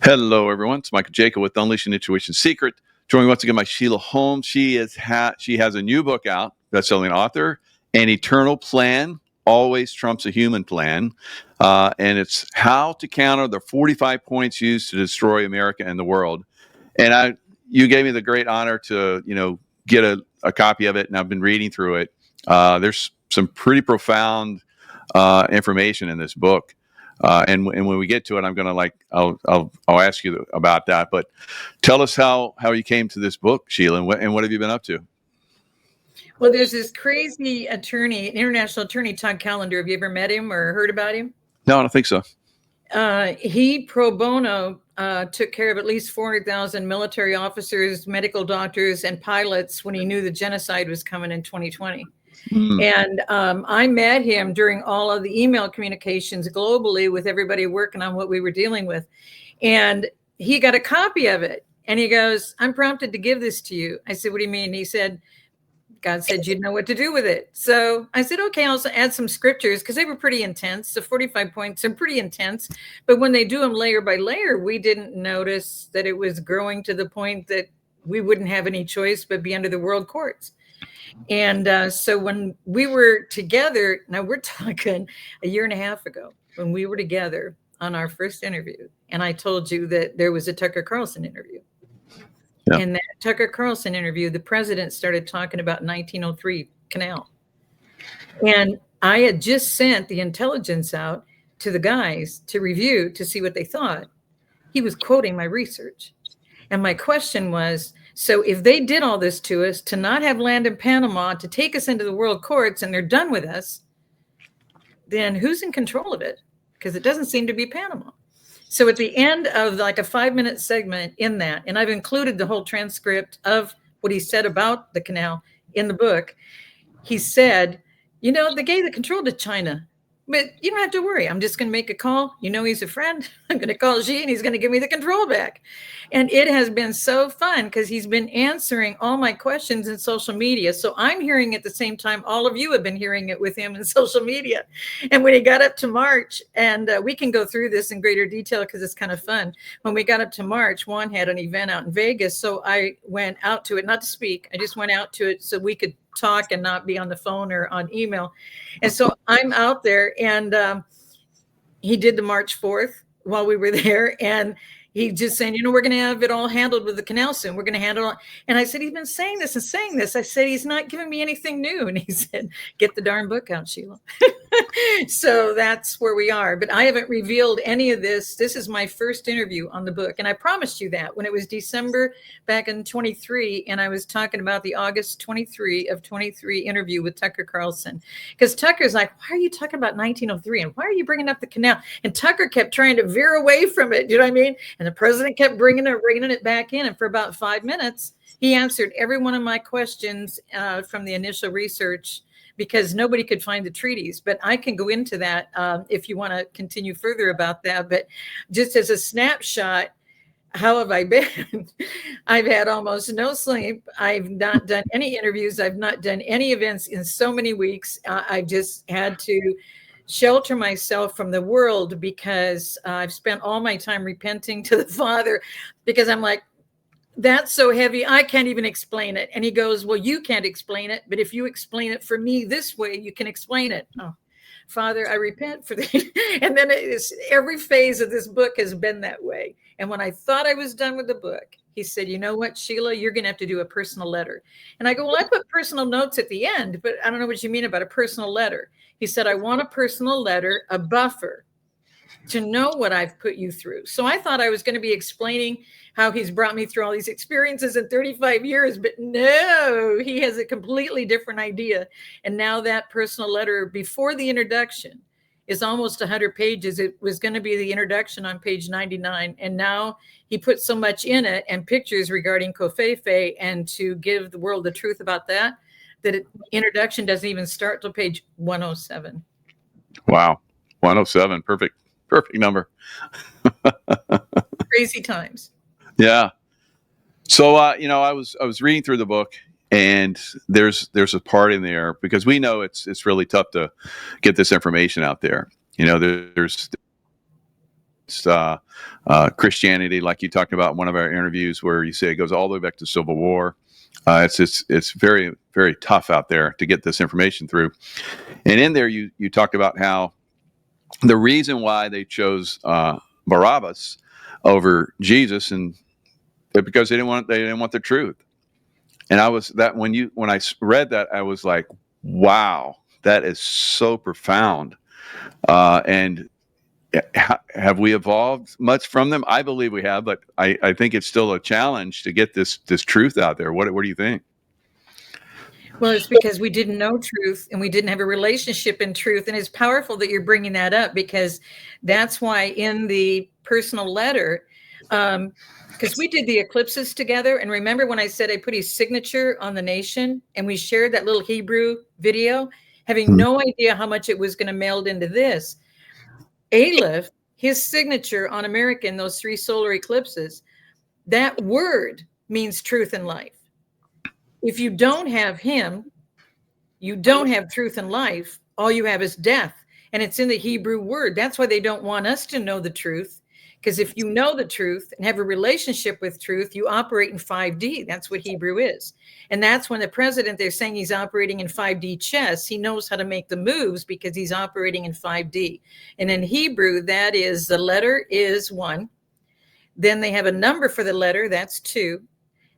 Hello, everyone. It's Michael Jaco with Unleashing Intuition Secret. Joining once again by Sheila Holm. She has a new book out, best-selling author, An Eternal Plan Always Trumps a Human Plan. And it's how to counter the 45 points used to destroy America and the world. And you gave me the great honor to, get a copy of it, and I've been reading through it. There's some pretty profound information in this book. And when we get to it, I'm gonna I'll ask you about that. But tell us how you came to this book, Sheila, and what have you been up to? Well, there's this crazy attorney, international attorney, Todd Callender. Have you ever met him or heard about him? No, I don't think so. He pro bono took care of at least 400,000 military officers, medical doctors, and pilots when he knew the genocide was coming in 2020. And I met him during all of the email communications globally with everybody working on what we were dealing with. And he got a copy of it. And he goes, "I'm prompted to give this to you." I said, "What do you mean?" He said, "God said you'd know what to do with it." So I said, "Okay, I'll also add some scriptures," because they were pretty intense. The 45 points are pretty intense. But when they do them layer by layer, we didn't notice that it was growing to the point that we wouldn't have any choice but be under the world courts. And so when we were together, now we're talking a year and a half ago, when we were together on our first interview, and I told you that there was a Tucker Carlson interview. Yeah. In that Tucker Carlson interview, the president started talking about 1903 canal. And I had just sent the intelligence out to the guys to review to see what they thought. He was quoting my research. And my question was, so if they did all this to us, to not have land in Panama, to take us into the world courts, and they're done with us, then who's in control of it? Because it doesn't seem to be Panama. So at the end of like a 5-minute segment in that, and I've included the whole transcript of what he said about the canal in the book, he said, they gave the control to China. But you don't have to worry. I'm just going to make a call. He's a friend. I'm going to call Xi and he's going to give me the control back. And it has been so fun because he's been answering all my questions in social media. So I'm hearing at the same time, all of you have been hearing it with him in social media. And when he got up to March, and we can go through this in greater detail because it's kind of fun. When we got up to March, Juan had an event out in Vegas. So I went out to it, not to speak. I just went out to it so we could talk and not be on the phone or on email. And so I'm out there, and he did the March 4th while we were there. And he just saying, we're going to have it all handled with the canal soon. We're going to handle it. And I said, he's been saying this and saying this. I said, he's not giving me anything new. And he said, get the darn book out, Sheila. So that's where we are. But I haven't revealed any of this. This is my first interview on the book. And I promised you that when it was December back in 23, and I was talking about the August 23 of 23 interview with Tucker Carlson. Because Tucker's like, why are you talking about 1903? And why are you bringing up the canal? And Tucker kept trying to veer away from it. You know what I mean? And the president kept bringing it back in. And for about 5 minutes, he answered every one of my questions from the initial research, because nobody could find the treaties. But I can go into that if you want to continue further about that. But just as a snapshot, how have I been? I've had almost no sleep. I've not done any interviews. I've not done any events in so many weeks. I just had to shelter myself from the world because I've spent all my time repenting to the Father, because I'm like, that's so heavy, I can't even explain it. And he goes, well, you can't explain it, but if you explain it for me this way, you can explain it. Oh, Father, I repent for that. And then every phase of this book has been that way. And when I thought I was done with the book, he said, you know what, Sheila, you're going to have to do a personal letter. And I go, well, I put personal notes at the end, but I don't know what you mean about a personal letter. He said, I want a personal letter, a buffer, to know what I've put you through. So I thought I was going to be explaining how he's brought me through all these experiences in 35 years, but no, he has a completely different idea. And now that personal letter before the introduction is almost 100 pages. It was going to be the introduction on page 99. And now he put so much in it and pictures regarding Covfefe, and to give the world the truth about that introduction doesn't even start till page 107. Wow. 107. Perfect number. Crazy times. Yeah. So, I was reading through the book, and there's a part in there, because we know it's really tough to get this information out there. There's against Christianity, like you talked about in one of our interviews, where you say it goes all the way back to Civil War. It's very, very tough out there to get this information through. And in there, you talked about how the reason why they chose Barabbas over Jesus, and because they didn't want the truth. And when I read that, I was like, wow, that is so profound. And have we evolved much from them? I believe we have, but I think it's still a challenge to get this truth out there. What do you think? Well, it's because we didn't know truth and we didn't have a relationship in truth. And it's powerful that you're bringing that up, because that's why in the personal letter, because we did the eclipses together. And remember when I said I put his signature on the nation, and we shared that little Hebrew video, having no idea how much it was going to meld into this. Aleph, his signature on American, those 3 solar eclipses, that word means truth and life. If you don't have him, you don't have truth and life. All you have is death. And it's in the Hebrew word. That's why they don't want us to know the truth. Because if you know the truth and have a relationship with truth, you operate in 5D. That's what Hebrew is. And that's when the president, they're saying he's operating in 5D chess. He knows how to make the moves because he's operating in 5D. And in Hebrew, that is, the letter is 1. Then they have a number for the letter. That's 2.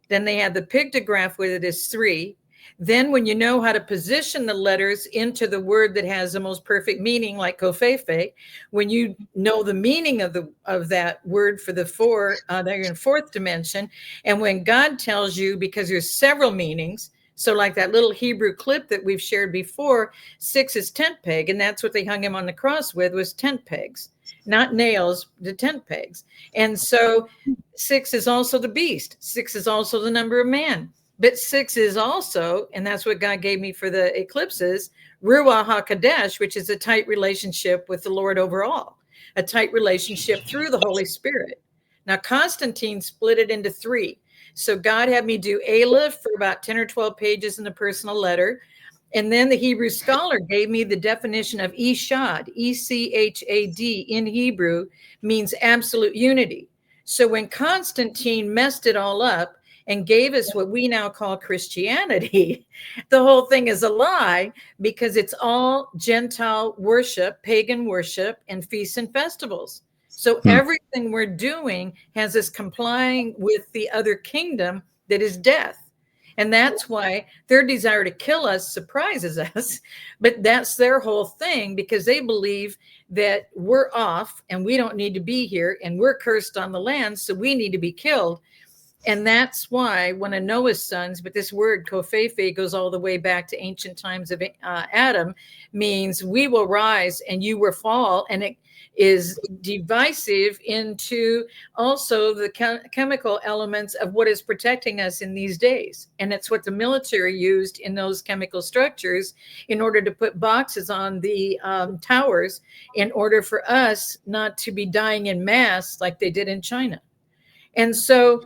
Then they have the pictograph with it is 3. Then when you know how to position the letters into the word that has the most perfect meaning, like kofefe, when you know the meaning of that word for the 4, they're in 4th dimension. And when God tells you, because there's several meanings, so like that little Hebrew clip that we've shared before, 6 is tent peg, and that's what they hung him on the cross with, was tent pegs, not nails, the tent pegs. And so 6 is also the beast. 6 is also the number of man. But 6 is also, and that's what God gave me for the eclipses, Ruach HaKodesh, which is a tight relationship with the Lord overall, a tight relationship through the Holy Spirit. Now, Constantine split it into 3. So God had me do Aleph for about 10 or 12 pages in the personal letter. And then the Hebrew scholar gave me the definition of Echad, E-C-H-A-D in Hebrew means absolute unity. So when Constantine messed it all up and gave us what we now call Christianity, the whole thing is a lie, because it's all Gentile worship, pagan worship, and feasts and festivals. So everything we're doing has us complying with the other kingdom that is death. And that's why their desire to kill us surprises us. But that's their whole thing, because they believe that we're off and we don't need to be here and we're cursed on the land, so we need to be killed. And that's why one of Noah's sons, but this word kofefe goes all the way back to ancient times of Adam, means we will rise and you will fall. And it is divisive into also the chemical elements of what is protecting us in these days. And it's what the military used in those chemical structures in order to put boxes on the towers in order for us not to be dying in mass like they did in China. And so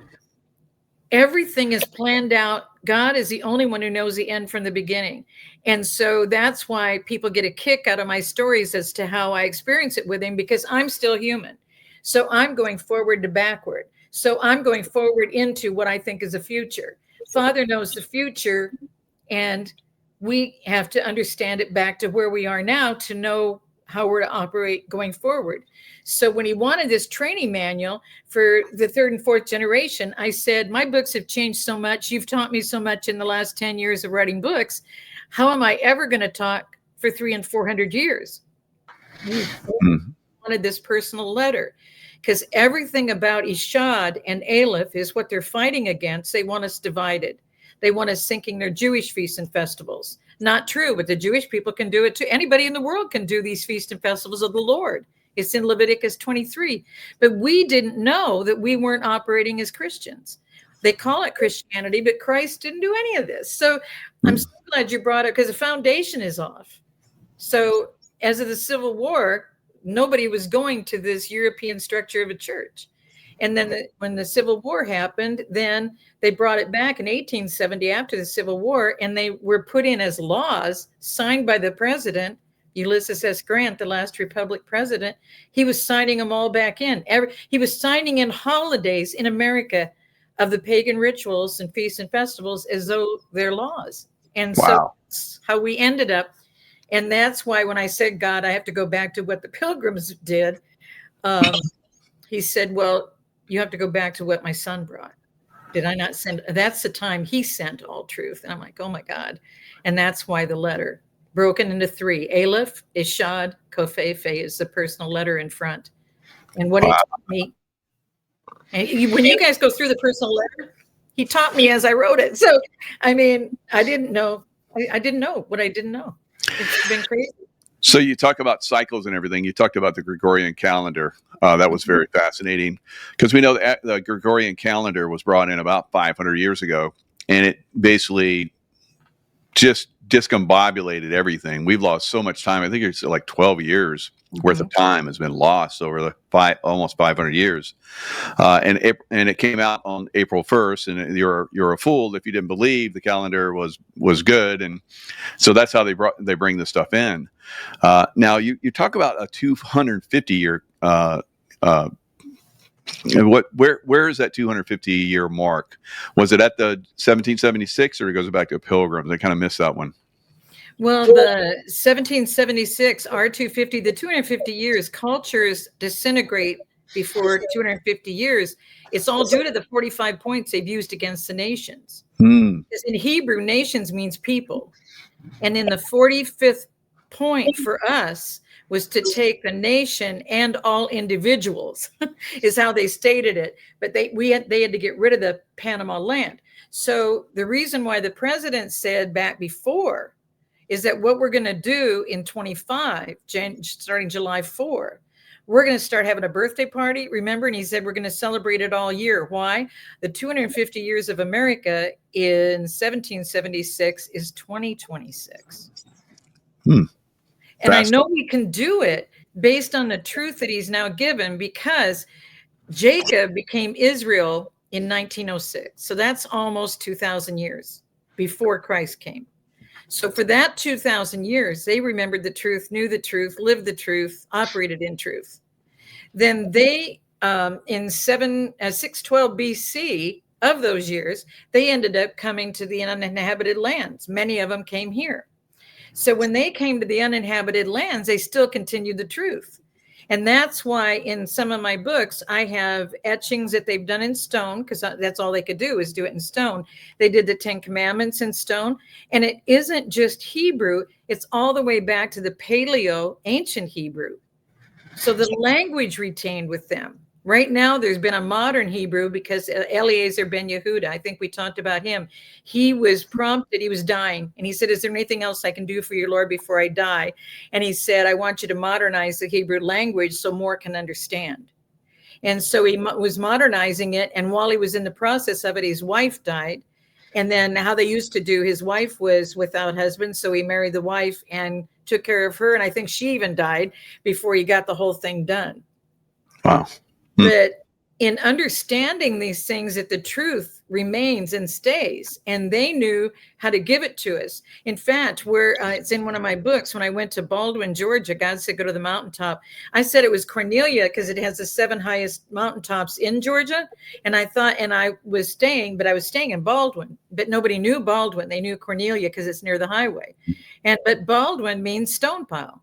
everything is planned out. God is the only one who knows the end from the beginning. And so that's why people get a kick out of my stories as to how I experience it with him, because I'm still human. So I'm going forward to backward. So I'm going forward into what I think is the future. Father knows the future, and we have to understand it back to where we are now to know how we're to operate going forward. So when he wanted this training manual for the 3rd and 4th generation, I said, my books have changed so much. You've taught me so much in the last 10 years of writing books. How am I ever going to talk for 300 and 400 years? Wanted this personal letter, because everything about Echad and Aleph is what they're fighting against. They want us divided. They want us sinking their Jewish feasts and festivals. Not true, but the Jewish people can do it too. Anybody in the world can do these feasts and festivals of the Lord. It's in Leviticus 23. But we didn't know that we weren't operating as Christians. They call it Christianity, but Christ didn't do any of this. So I'm so glad you brought it, because the foundation is off. So as of the Civil War, nobody was going to this European structure of a church. And then when the Civil War happened, then they brought it back in 1870 after the Civil War, and they were put in as laws signed by the president. Ulysses S. Grant, the last Republic president, he was signing them all back in. He was signing in holidays in America of the pagan rituals and feasts and festivals as though they're laws. And so that's how we ended up. And that's why when I said, God, I have to go back to what the Pilgrims did, he said, well, you have to go back to what my son brought. Did I not send? That's the time he sent all truth. And I'm like, oh my God. And that's why the letter broken into 3. Aleph, Ishad, Kofefe is the personal letter in front. And what he taught me, and when you guys go through the personal letter, he taught me as I wrote it. So, I mean, I didn't know. I didn't know what I didn't know. It's been crazy. So you talk about cycles and everything. You talked about the Gregorian calendar. That was very fascinating because we know that the Gregorian calendar was brought in about 500 years ago, and it basically just discombobulated everything. We've lost so much time. I think it's like 12 years worth of time has been lost over the almost 500 years. And it came out on April 1st, and you're a fool if you didn't believe the calendar was good. And so that's how they bring this stuff in. Now you talk about a 250 year, where is that 250 year mark? Was it at the 1776 or it goes back to Pilgrims? I kind of missed that one. Well, the 1776 R250, the 250 years, cultures disintegrate before 250 years. It's all due to the 45 points they've used against the nations. Because in Hebrew, nations means people. And in the 45th point for us was to take the nation and all individuals, is how they stated it. But they had to get rid of the Panama land. So the reason why the president said back before is that what we're going to do in 25, starting July 4, we're going to start having a birthday party. Remember, and he said we're going to celebrate it all year. Why? The 250 years of America in 1776 is 2026. And I know we can do it based on the truth that he's now given, because Jacob became Israel in 1906. So that's almost 2,000 years before Christ came. So for that 2,000 years, they remembered the truth, knew the truth, lived the truth, operated in truth. Then they, in 612 BC of those years, they ended up coming to the uninhabited lands. Many of them came here. So when they came to the uninhabited lands, they still continued the truth. And that's why in some of my books, I have etchings that they've done in stone, because that's all they could do is do it in stone. They did the 10 Commandments in stone. And it isn't just Hebrew. It's all the way back to the Paleo ancient Hebrew. So the language retained with them. Right now, there's been a modern Hebrew because Eliezer ben Yehuda, I think we talked about him. He was prompted, he was dying. And he said, is there anything else I can do for you, Lord, before I die? And he said, I want you to modernize the Hebrew language so more can understand. And so he was modernizing it. And while he was in the process of it, his wife died. And then how they used to do, his wife was without husband. So he married the wife and took care of her. And I think she even died before he got the whole thing done. Wow. But in understanding these things, that the truth remains and stays, and they knew how to give it to us. In fact, it's in one of my books, when I went to Baldwin, Georgia, God said, go to the mountaintop. I said it was Cornelia because it has the 7 highest mountaintops in Georgia. And I thought, and I was staying in Baldwin, but nobody knew Baldwin. They knew Cornelia because it's near the highway. But Baldwin means stone pile.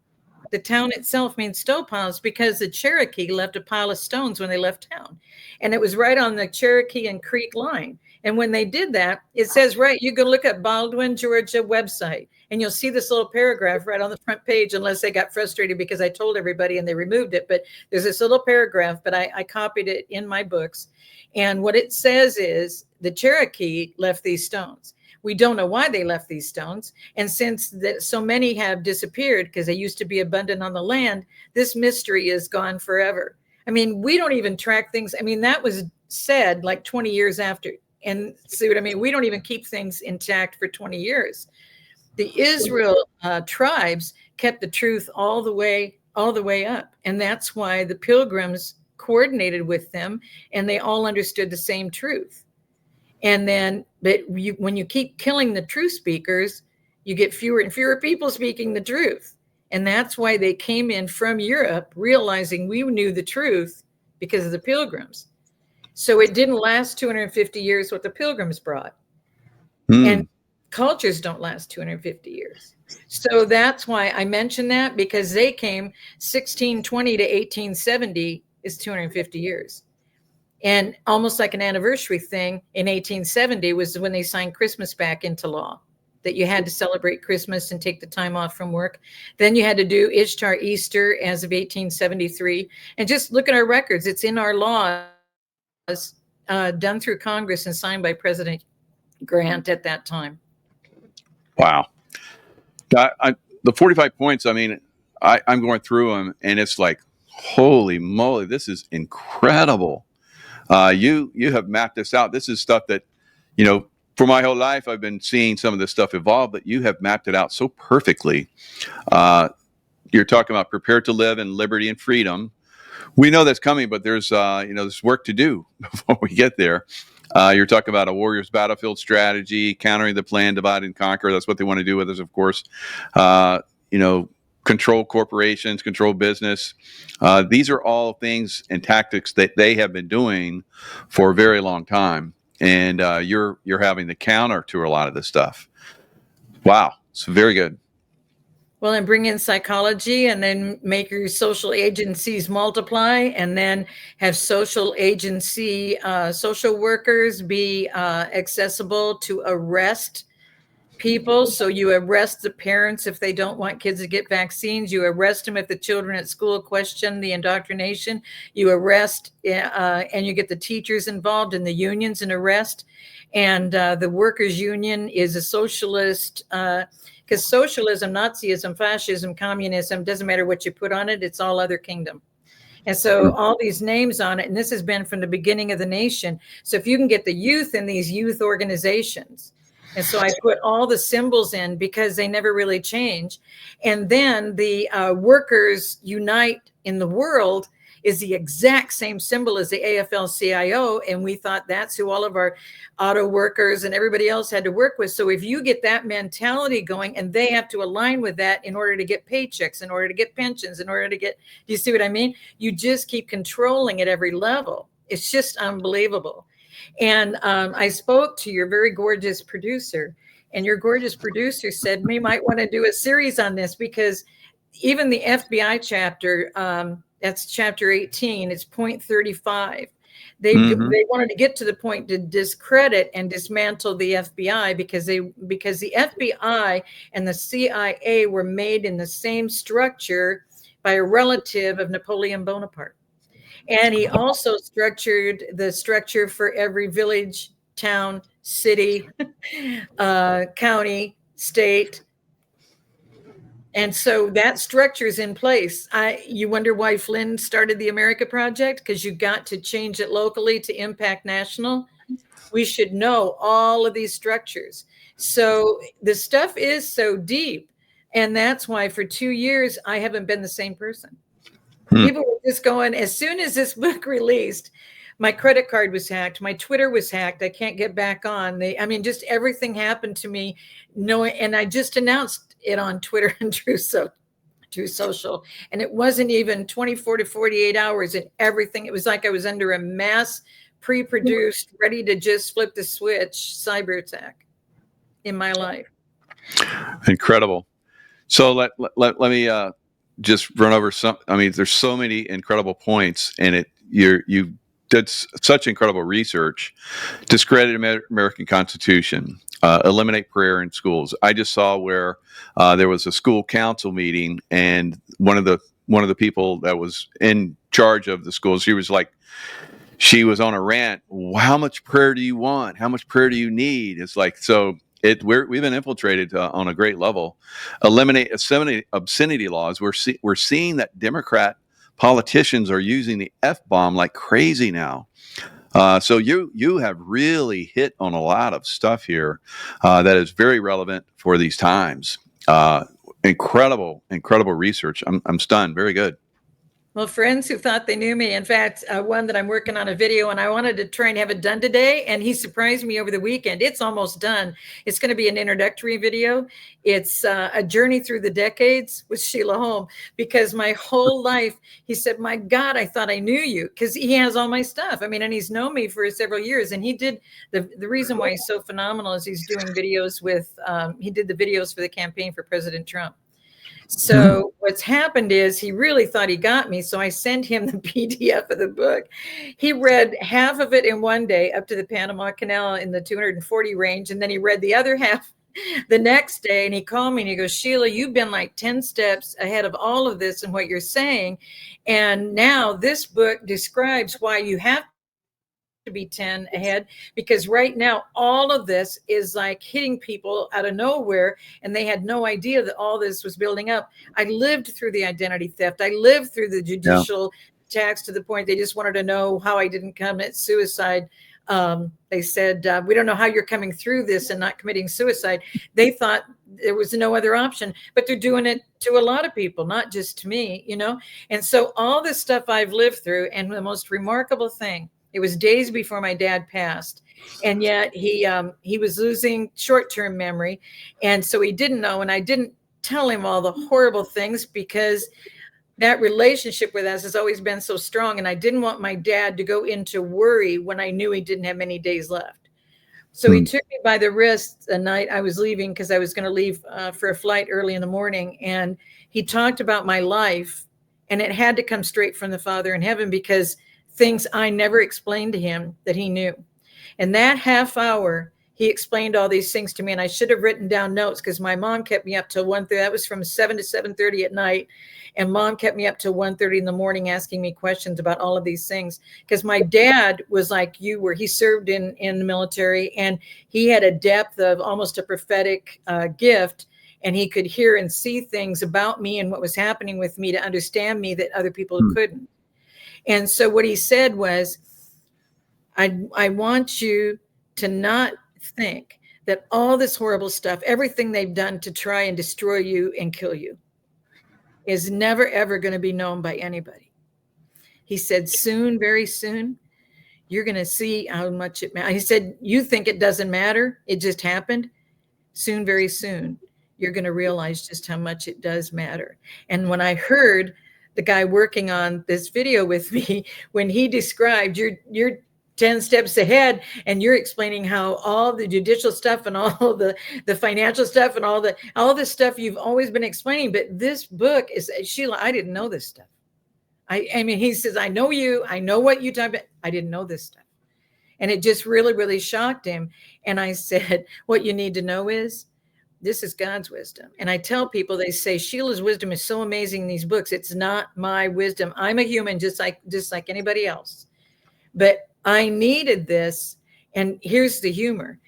The town itself means stone piles because the Cherokee left a pile of stones when they left town. And it was right on the Cherokee and Creek line. And when they did that, it says, right, you can look at Baldwin, Georgia website, and you'll see this little paragraph right on the front page, unless they got frustrated because I told everybody and they removed it. But there's this little paragraph, but I copied it in my books. And what it says is the Cherokee left these stones. We don't know why they left these stones. And since so many have disappeared because they used to be abundant on the land, this mystery is gone forever. I mean, we don't even track things. I mean, that was said like 20 years after. And see what I mean? We don't even keep things intact for 20 years. The Israel tribes kept the truth all the way up. And that's why the Pilgrims coordinated with them and they all understood the same truth. And then, when you keep killing the truth speakers, you get fewer and fewer people speaking the truth. And that's why they came in from Europe, realizing we knew the truth because of the Pilgrims. So it didn't last 250 years what the Pilgrims brought. And cultures don't last 250 years. So that's why I mention that, because they came 1620 to 1870 is 250 years. And almost like an anniversary thing in 1870 was when they signed Christmas back into law, that you had to celebrate Christmas and take the time off from work. Then you had to do Ishtar Easter as of 1873. And just look at our records. It's in our laws, done through Congress and signed by President Grant at that time. Wow. The 45 points, I mean, I'm going through them, and it's like, holy moly, this is incredible. You have mapped this out. This is stuff that, for my whole life, I've been seeing some of this stuff evolve, but you have mapped it out so perfectly. You're talking about prepare to live in liberty and freedom. We know that's coming, but there's work to do before we get there. You're talking about a warrior's battlefield strategy, countering the plan, divide and conquer. That's what they want to do with us, of course. Control corporations, control business. These are all things and tactics that they have been doing for a very long time. And you're having the counter to a lot of this stuff. Wow. It's very good. Well, and bring in psychology, and then make your social agencies multiply, and then have social agency, social workers be accessible to arrest people. So you arrest the parents if they don't want kids to get vaccines. You arrest them if the children at school question the indoctrination. You arrest and you get the teachers involved in the unions and arrest. And the workers' union is a socialist, because socialism, Nazism, fascism, communism, doesn't matter what you put on it, it's all other kingdom. And so all these names on it, and this has been from the beginning of the nation. So if you can get the youth in these youth organizations, and so I put all the symbols in because they never really change. And then the workers unite in the world is the exact same symbol as the AFL-CIO. And we thought that's who all of our auto workers and everybody else had to work with. So if you get that mentality going, and they have to align with that in order to get paychecks, in order to get pensions, in order to get, do you see what I mean? You just keep controlling at every level. It's just unbelievable. And I spoke to your very gorgeous producer, and your gorgeous producer said we might want to do a series on this, because even the FBI chapter, that's chapter 18, it's point 35. They wanted to get to the point to discredit and dismantle the FBI because the FBI and the CIA were made in the same structure by a relative of Napoleon Bonaparte. And he also structured the structure for every village, town, city, county, state. And so that structure is in place. You wonder why Flynn started the America Project? Because you got to change it locally to impact national. We should know all of these structures. So the stuff is so deep. And that's why for 2 years, I haven't been the same person. People were just going, as soon as this book released, my credit card was hacked. My Twitter was hacked. I can't get back on. Just everything happened to me. And I just announced it on Twitter and True Social. And it wasn't even 24 to 48 hours and everything. It was like I was under a mass pre-produced, ready to just flip the switch cyber attack in my life. Incredible. So let me just run over some. I mean, there's so many incredible points in it. You did such incredible research. Discredit American Constitution. Eliminate prayer in schools. I just saw where there was a school council meeting, and one of the people that was in charge of the school, she was on a rant. How much prayer do you want? How much prayer do you need? It's like, so we've been infiltrated on a great level. Eliminate obscenity laws. We're seeing that Democrat politicians are using the F-bomb like crazy now. So you have really hit on a lot of stuff here that is very relevant for these times. Incredible research. I'm stunned. Very good. Well, friends who thought they knew me. In fact, one that I'm working on a video, and I wanted to try and have it done today, and he surprised me over the weekend. It's almost done. It's going to be an introductory video. It's a journey through the decades with Sheila Holm, because my whole life, he said, my God, I thought I knew you, because he has all my stuff. I mean, and he's known me for several years. And he did, the reason why he's so phenomenal is he's doing videos with, he did the videos for the campaign for President Trump. So what's happened is he really thought he got me. So I sent him the PDF of the book. He read half of it in one day up to the Panama Canal in the 240 range. And then he read the other half the next day. And he called me and he goes, Sheila, you've been like 10 steps ahead of all of this and what you're saying. And now this book describes why you have to be 10 ahead, because right now all of this is like hitting people out of nowhere, and they had no idea that all this was building up. I lived through the identity theft. I lived through the judicial attacks to the point they just wanted to know how I didn't commit suicide. They said, we don't know how you're coming through this and not committing suicide. They thought there was no other option, but they're doing it to a lot of people, not just to me, you know? And so all this stuff I've lived through, and the most remarkable thing, it was days before my dad passed, and yet he was losing short-term memory, and so he didn't know, and I didn't tell him all the horrible things, because that relationship with us has always been so strong, and I didn't want my dad to go into worry when I knew he didn't have many days left. So he took me by the wrist the night I was leaving, because I was going to leave for a flight early in the morning, and he talked about my life, and it had to come straight from the Father in heaven, because things I never explained to him that he knew. And that half hour, he explained all these things to me, and I should have written down notes, because my mom kept me up till 1:30. That was from 7 to 7:30 at night. And mom kept me up till 1:30 in the morning asking me questions about all of these things. Because my dad was like you were. He served in the military, and he had a depth of almost a prophetic gift. And he could hear and see things about me and what was happening with me to understand me that other people couldn't. And so what he said was, I want you to not think that all this horrible stuff, everything they've done to try and destroy you and kill you, is never, ever going to be known by anybody. He said, soon, very soon, you're going to see how much it matters. He said, you think it doesn't matter. It just happened. Soon, very soon, you're going to realize just how much it does matter. And when I heard the guy working on this video with me, when he described you're 10 steps ahead, and you're explaining how all the judicial stuff and all the financial stuff and all this stuff you've always been explaining, but this book is, Sheila, I didn't know this stuff. I mean, he says, I know you, I know what you talk about. I didn't know this stuff. And it just really, really shocked him. And I said, what you need to know is, this is God's wisdom. And I tell people, they say, Sheila's wisdom is so amazing in these books. It's not my wisdom. I'm a human, just like anybody else. But I needed this. And here's the humor.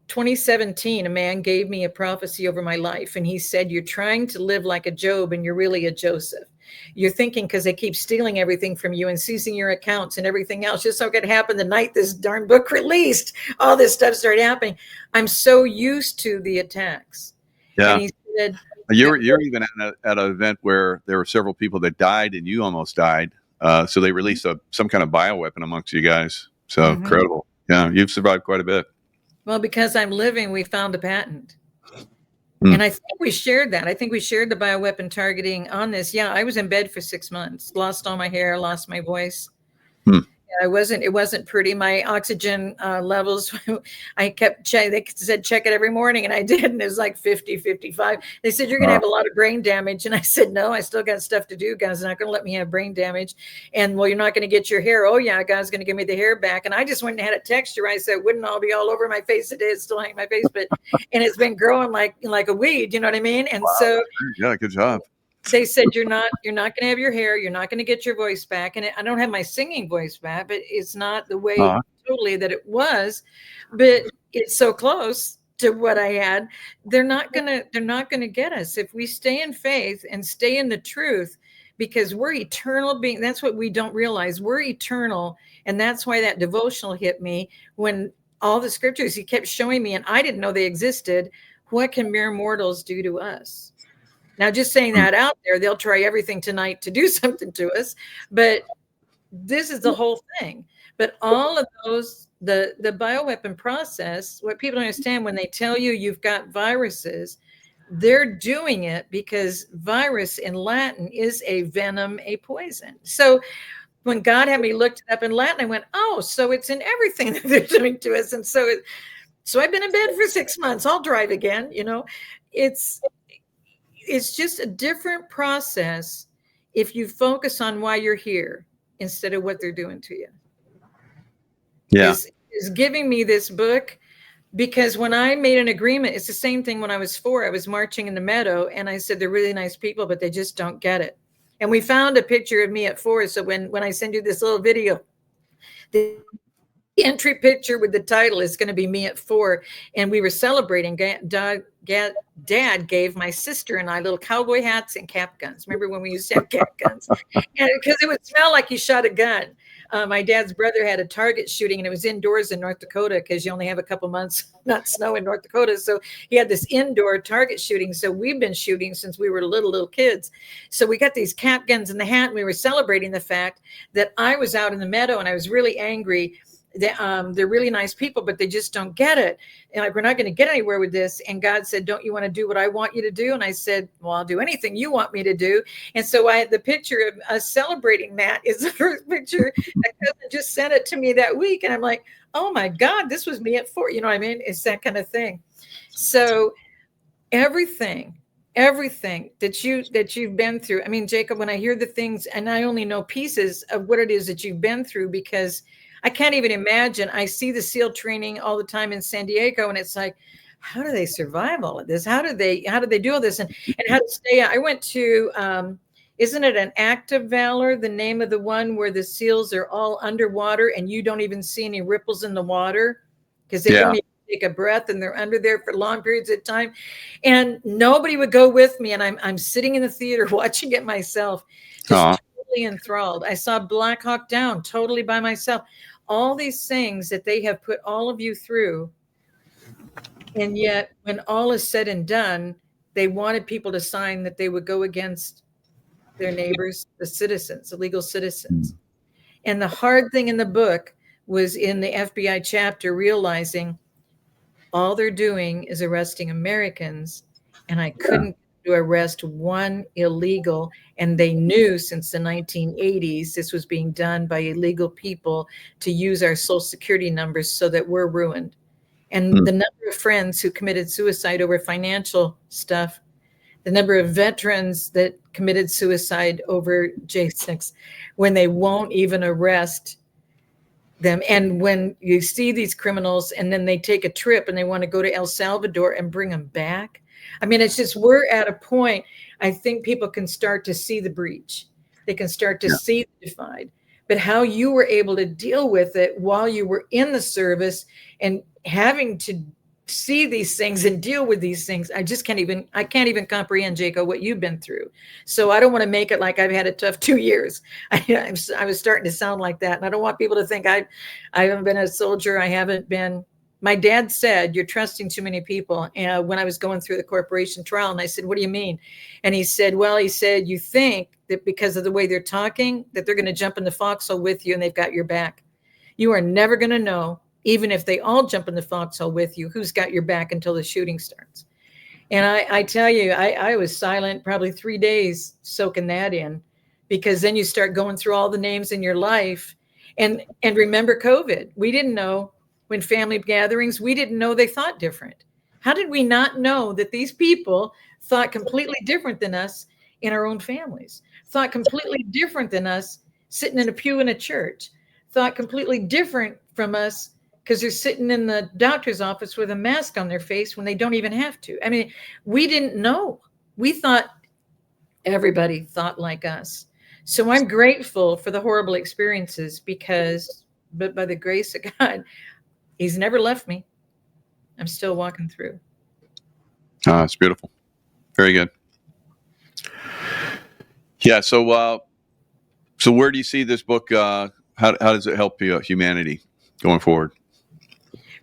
2017, a man gave me a prophecy over my life. And he said, you're trying to live like a Job, and you're really a Joseph. You're thinking, because they keep stealing everything from you and seizing your accounts and everything else. Just so it could happen the night this darn book released, all this stuff started happening. I'm so used to the attacks. Yeah. And he said, you're even at an event where there were several people that died, and you almost died. So they released some kind of bioweapon amongst you guys. So incredible. Yeah, you've survived quite a bit. Well, because I'm living, we found a patent. And I think we shared that. I think we shared the bioweapon targeting on this. Yeah, I was in bed for 6 months, lost all my hair, lost my voice. It wasn't pretty. My oxygen levels, I kept checking. They said, check it every morning. And I did. And it was like 50, 55. They said, you're going to have a lot of brain damage. And I said, no, I still got stuff to do. God's not going to let me have brain damage. And well, you're not going to get your hair. Oh yeah, God's going to give me the hair back. And I just went and had it texturized so it wouldn't all be all over my face today. It's still hanging my face, but, and it's been growing like a weed, you know what I mean? And so, yeah, good job. They said, you're not going to have your hair. You're not going to get your voice back. And I don't have my singing voice back, but it's not the way totally that it was, but it's so close to what I had. They're not going to get us if we stay in faith and stay in the truth, because we're eternal beings. That's what we don't realize. We're eternal. And that's why that devotional hit me when all the scriptures he kept showing me, and I didn't know they existed. What can mere mortals do to us? Now, just saying that out there, they'll try everything tonight to do something to us, but this is the whole thing. But all of those, the bioweapon process, what people don't understand when they tell you you've got viruses, they're doing it because virus in Latin is a venom, a poison. So when God had me looked up in Latin, I went, oh, so it's in everything that they're doing to us. And so I've been in bed for 6 months. I'll drive again. It's just a different process if you focus on why you're here instead of what they're doing to you. Yeah. Is giving me this book, because when I made an agreement, it's the same thing when I was 4. I was marching in the meadow and I said, they're really nice people, but they just don't get it. And we found a picture of me at 4. So when I send you this little video, the entry picture with the title is going to be me at 4. And we were celebrating. Dad gave my sister and I little cowboy hats and cap guns. Remember when we used to have cap guns? And because it would smell like you shot a gun. My dad's brother had a target shooting, and it was indoors in North Dakota because you only have a couple months not snow in North Dakota. So he had this indoor target shooting. So we've been shooting since we were little kids. So we got these cap guns in the hat, and we were celebrating the fact that I was out in the meadow and I was really angry. They're really nice people, but they just don't get it. And like, we're not going to get anywhere with this. And God said, don't you want to do what I want you to do? And I said, well, I'll do anything you want me to do. And so the picture of us celebrating that is the first picture. My cousin just sent it to me that week. And I'm like, oh my God, this was me at 4. You know what I mean? It's that kind of thing. So everything that you've been through. I mean, Jacob, when I hear the things, and I only know pieces of what it is that you've been through, because I can't even imagine. I see the SEAL training all the time in San Diego, and it's like, how do they survive all of this? How do they do all this? And how to stay? I went to, isn't it an Act of Valor, the name of the one where the SEALs are all underwater and you don't even see any ripples in the water because they don't even take a breath and they're under there for long periods of time. And nobody would go with me. And I'm sitting in the theater watching it myself, just totally enthralled. I saw Black Hawk Down totally by myself. All these things that they have put all of you through. And yet when all is said and done, they wanted people to sign that they would go against their neighbors, the citizens, the legal citizens. And the hard thing in the book was in the FBI chapter, realizing all they're doing is arresting Americans. And I couldn't to arrest one illegal. And they knew since the 1980s, this was being done by illegal people to use our social security numbers so that we're ruined. And the number of friends who committed suicide over financial stuff, the number of veterans that committed suicide over J6, when they won't even arrest them. And when you see these criminals and then they take a trip and they want to go to El Salvador and bring them back. I mean, it's just, we're at a point, I think people can start to see the breach. They can start to see the divide. But how you were able to deal with it while you were in the service and having to see these things and deal with these things, I can't even comprehend, Jaco, what you've been through. So I don't want to make it like I've had a tough 2 years. I was starting to sound like that. And I don't want people to think I haven't been a soldier. I haven't been. My dad said, you're trusting too many people. And when I was going through the corporation trial, and I said, what do you mean? And he said, you think that because of the way they're talking, that they're going to jump in the foxhole with you and they've got your back. You are never going to know, even if they all jump in the foxhole with you, who's got your back until the shooting starts. And I tell you, I was silent probably 3 days soaking that in, because then you start going through all the names in your life. And remember COVID. We didn't know. When family gatherings, we didn't know they thought different. How did we not know that these people thought completely different than us in our own families, thought completely different than us sitting in a pew in a church, thought completely different from us because they're sitting in the doctor's office with a mask on their face when they don't even have to. I mean, we didn't know. We thought everybody thought like us. So I'm grateful for the horrible experiences but by the grace of God, He's never left me. I'm still walking through. It's beautiful. Very good. Yeah. So where do you see this book? How does it help humanity going forward?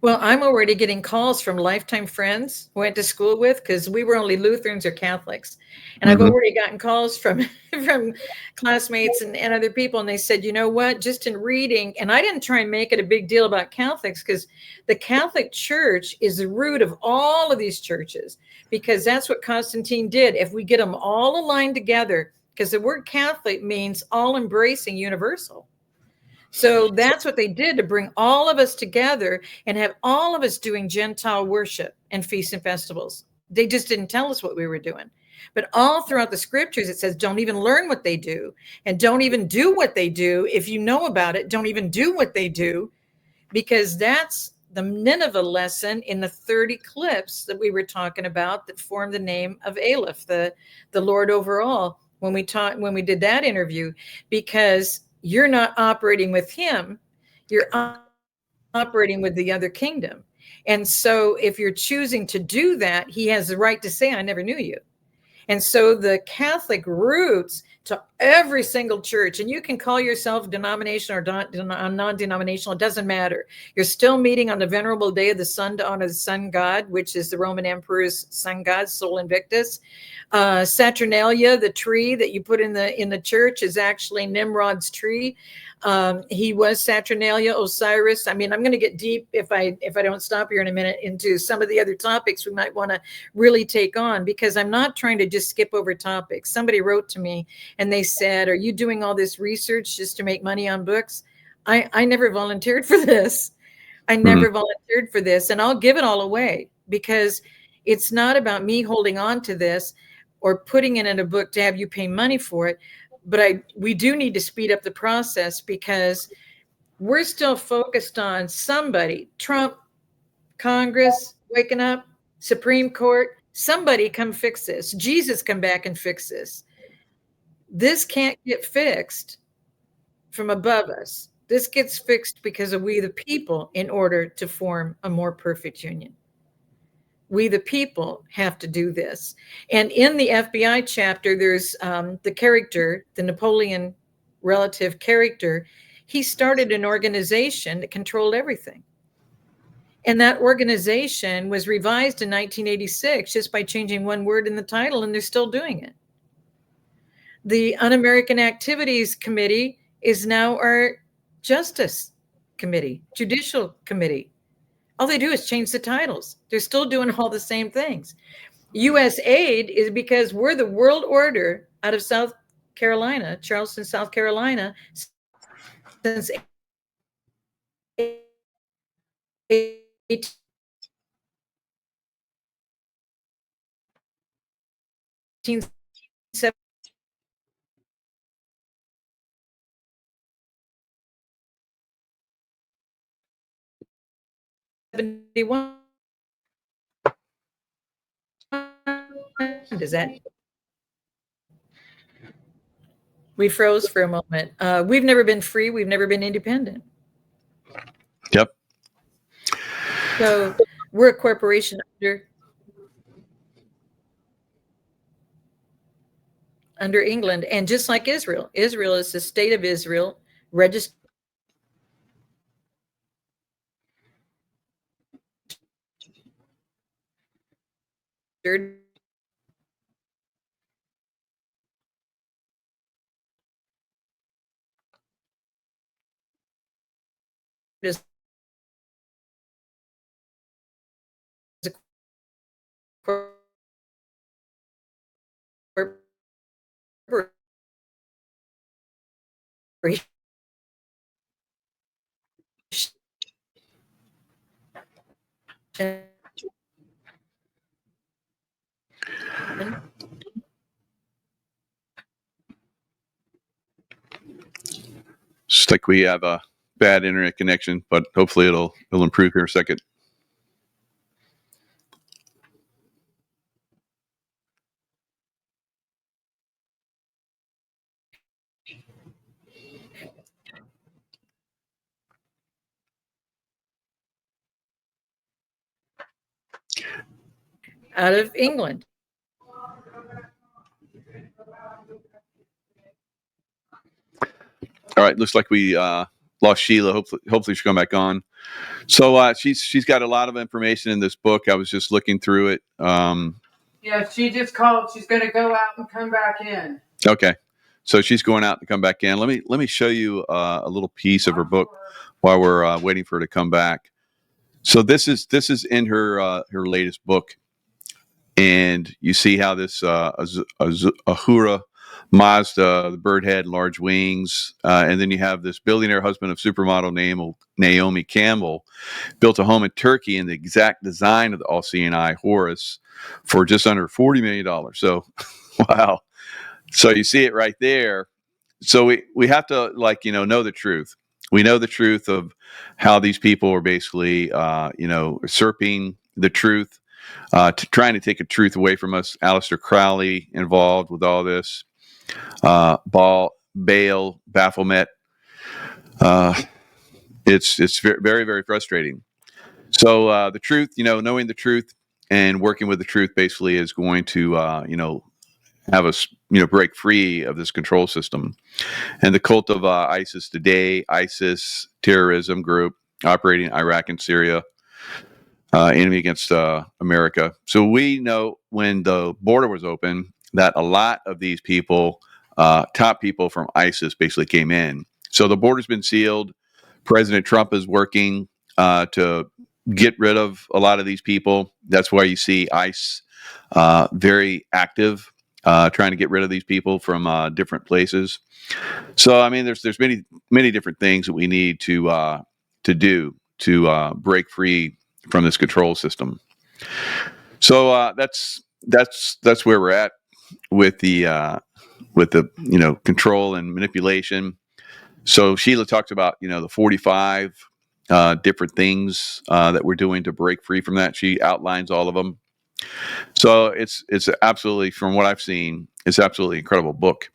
Well, I'm already getting calls from lifetime friends who went to school with, because we were only Lutherans or Catholics. And I've already gotten calls from from classmates and other people. And they said, you know what, just in reading, and I didn't try and make it a big deal about Catholics, because the Catholic Church is the root of all of these churches, because that's what Constantine did. If we get them all aligned together, because the word Catholic means all embracing universal. So that's what they did, to bring all of us together and have all of us doing Gentile worship and feasts and festivals. They just didn't tell us what we were doing. But all throughout the scriptures, it says, don't even learn what they do, and don't even do what they do. If you know about it, don't even do what they do, because that's the Nineveh lesson in the 30 eclipse that we were talking about, that formed the name of Aleph, the Lord over all, when we did that interview, because you're not operating with him, you're operating with the other kingdom. And so if you're choosing to do that, he has the right to say, I never knew you. And so the Catholic roots to every single church, and you can call yourself denominational or non-denominational, it doesn't matter. You're still meeting on the venerable day of the sun to honor the sun god, which is the Roman emperor's sun god, Sol Invictus. Saturnalia, the tree that you put in the church, is actually Nimrod's tree. He was Saturnalia, Osiris. I mean, I'm going to get deep if I don't stop here in a minute into some of the other topics we might want to really take on, because I'm not trying to just skip over topics. Somebody wrote to me and they said, are you doing all this research just to make money on books? I never volunteered for this. I never volunteered for this, and I'll give it all away, because it's not about me holding on to this or putting it in a book to have you pay money for it. But we do need to speed up the process, because we're still focused on somebody, Trump, Congress, waking up, Supreme Court, somebody come fix this. Jesus come back and fix this. This can't get fixed from above us. This gets fixed because of we the people, in order to form a more perfect union. We the people have to do this. And in the FBI chapter, there's the character, the Napoleon relative character. He started an organization that controlled everything. And that organization was revised in 1986 just by changing one word in the title, and they're still doing it. The Un-American Activities Committee is now our Justice Committee, Judicial Committee. All they do is change the titles. They're still doing all the same things. U.S. aid is because we're the world order out of South Carolina, Charleston, South Carolina, since 1871. Does that? We froze for a moment. We've never been free. We've never been independent. Yep. So we're a corporation under England. And just like Israel, Israel is the state of Israel, registered as a corporation. It's like we have a bad internet connection, but hopefully it'll improve here in a second. Out of England. All right, looks like we lost Sheila. Hopefully she'll come back on. So she's got a lot of information in this book. I was just looking through it. Yeah, she just called. She's going to go out and come back in. Okay, so she's going out to come back in. Let me show you a little piece of her book while we're waiting for her to come back. So this is in her latest book, and you see how this Ahura Mazda, the bird head, large wings, and then you have this billionaire husband of supermodel Naomi Campbell built a home in Turkey in the exact design of the all-seeing eye Horus for just under $40 million. So, wow. So you see it right there. So we have to know the truth. We know the truth of how these people are basically usurping the truth, trying to take the truth away from us. Aleister Crowley involved with all this. Baal, Baphomet. It's very, very frustrating. So the truth, knowing the truth and working with the truth basically is going to have us break free of this control system. And the cult of ISIS today, ISIS terrorism group operating in Iraq and Syria, enemy against America. So we know when the border was open that a lot of these people, top people from ISIS, basically came in. So the border's been sealed. President Trump is working to get rid of a lot of these people. That's why you see ICE very active, trying to get rid of these people from different places. So I mean, there's many different things that we need to do to break free from this control system. So that's where we're at with the control and manipulation. So Sheila talks about the 45 different things that we're doing to break free from that. She outlines all of them. So it's absolutely, from what I've seen, it's absolutely incredible book,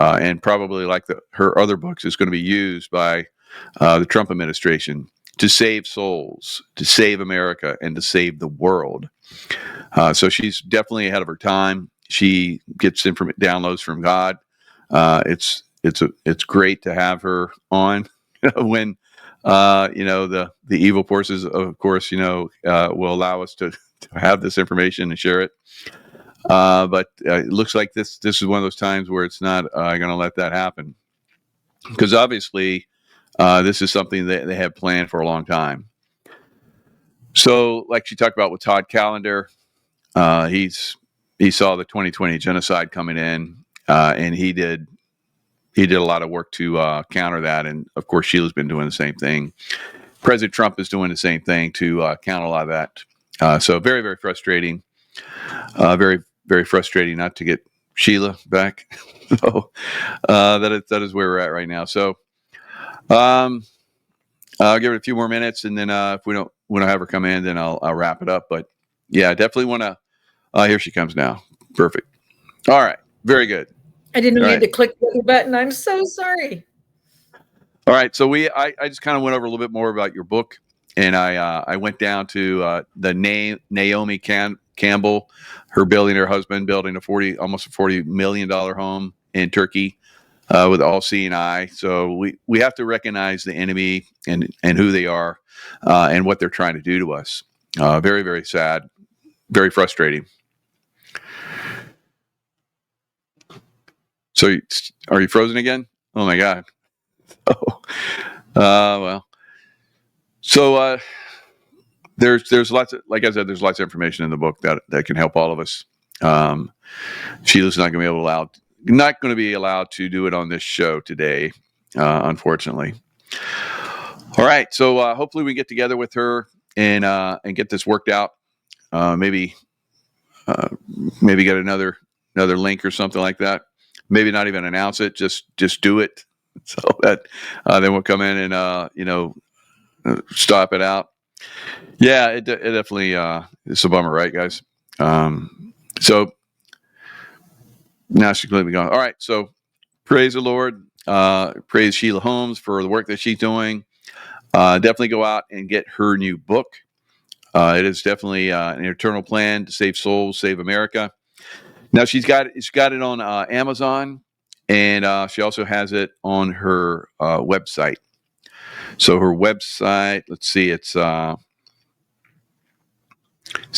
and probably like her other books is going to be used by the Trump administration to save souls, to save America, and to save the world. So she's definitely ahead of her time. She gets downloads from God. It's great to have her on when the evil forces, of course, will allow us to have this information and share it. But it looks like this is one of those times where it's not going to let that happen, because obviously this is something that they have planned for a long time. So, like she talked about with Todd Callender, he saw the 2020 genocide coming in, and he did a lot of work to counter that. And of course, Sheila's been doing the same thing. President Trump is doing the same thing to counter a lot of that. So very, very frustrating. Very, very frustrating not to get Sheila back. So that is where we're at right now. So I'll give it a few more minutes, and then if we don't have her come in, then I'll wrap it up. But yeah, I definitely want to. Here she comes now. Perfect. All right. Very good. I didn't need to click the button. I'm so sorry. All right. So I just kind of went over a little bit more about your book, and I went down to the Naomi Campbell, her billionaire husband, building almost a $40 million home in Turkey with all-seeing eye. So we have to recognize the enemy and who they are and what they're trying to do to us. Very, very sad, very frustrating. So are you frozen again? Oh my God. Oh, well. So there's lots of, like I said, there's lots of information in the book that can help all of us. Sheila's not going to be allowed to do it on this show today, unfortunately. All right. So hopefully we get together with her and get this worked out. Maybe get another link or something like that. Maybe not even announce it. Just do it, so that then we'll come in and stop it out. Yeah, it definitely it's a bummer, right, guys? So now she's going to be gone. All right. So praise the Lord. Praise Sheila Holmes for the work that she's doing. Definitely go out and get her new book. It is definitely an eternal plan to save souls, save America. Now she's got it on Amazon, and she also has it on her website. So her website, let's see, it's see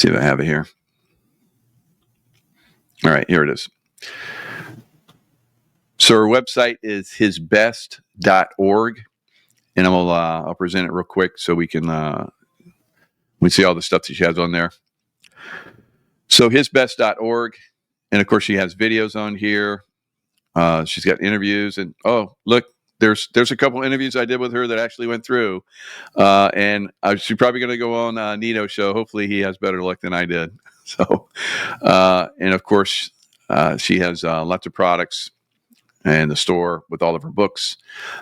if I have it here. All right, here it is. So her website is hisbest.org, and I'll present it real quick so we can we see all the stuff that she has on there. So hisbest.org, and of course she has videos on here. She's got interviews, and oh look, there's a couple interviews I did with her that actually went through, and she's probably going to go on Nito's show. Hopefully he has better luck than I did. So, and of course she has lots of products, and the store with all of her books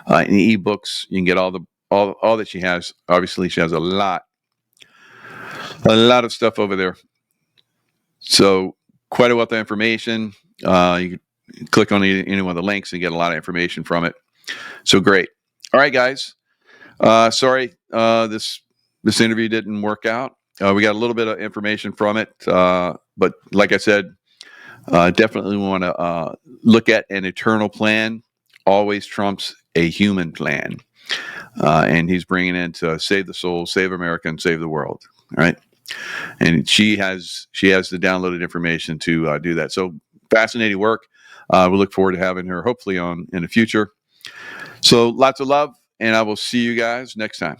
and ebooks. You can get all that she has. Obviously, she has a lot of stuff over there. So quite a wealth of information. You can click on any one of the links and get a lot of information from it. So great. All right, guys. Sorry, this interview didn't work out. We got a little bit of information from it, but like I said, definitely want to look at an eternal plan. Always trumps a human plan, and he's bringing in to save the soul, save America, and save the world. All right. And she has the downloaded information to do that. So fascinating work. We look forward to having her hopefully on in the future. So lots of love, and I will see you guys next time.